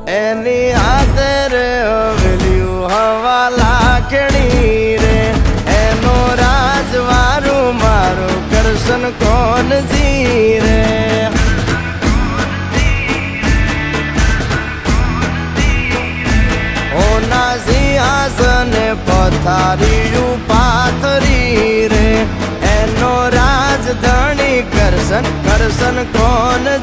એની હાથે રે હવેલ્યું હવા લાખણી રે એનો રાજવારું મારું કરશન કોણ જી રે ઓના સિંહાસને પથારીયું પાથરી રે એનો રાજધણી કરશન કરશન કોણ